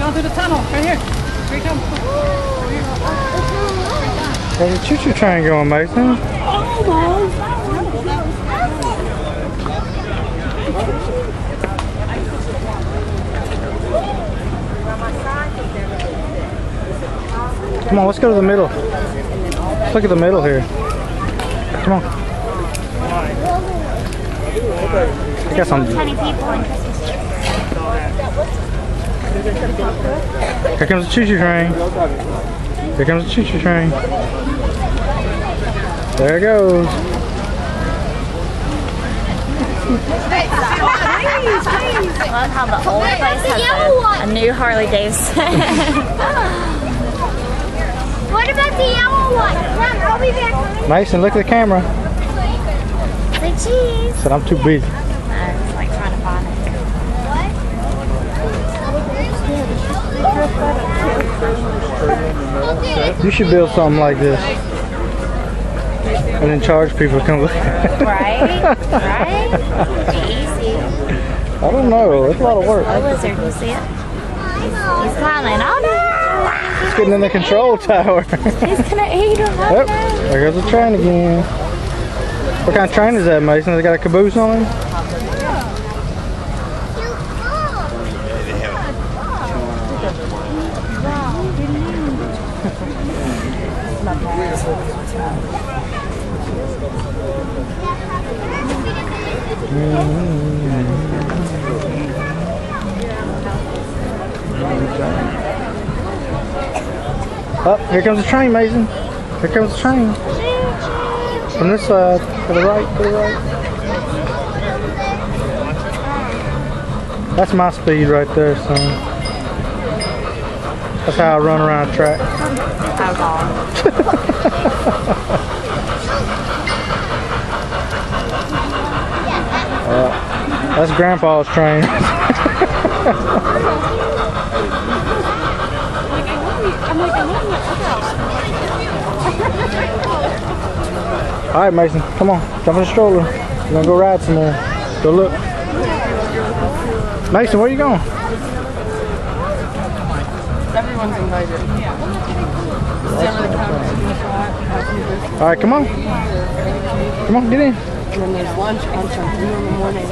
Going through the tunnel, right here. Here he comes. There's a choo-choo train going, Mason. Come on, let's go to the middle. Let's look at the middle here. Come on. I got some. 20 people in Christmas trees. Here comes the choo-choo train. Here comes the choo-choo train. There it goes. I love how the old place has a new Harley Davidson. What about the yellow one? Mom, I'll be back. Mason, look at the camera. Say cheese. Said I'm too busy. I was like trying to find it. You should build something like this. And then charge people to come look. Right? Right? It'd be easy. I don't know. It's a lot of work. A lizard, you see it? He's climbing. Oh no! It's getting in the control tower. He's gonna eat him. Yep. There goes the train again. What kind of train is that, Mason? Has it got a caboose on it? Oh, here comes the train, Mason. Here comes the train. From this side, to the right, to the right. That's my speed right there, son. That's how I run around a track. How long? That's Grandpa's train. Alright, Mason, come on. Jump in the stroller. We're gonna go ride somewhere. Go look. Mason, where are you going? Everyone's invited. Alright, come on. Come on, get in. And then there's lunch on 3 in the morning.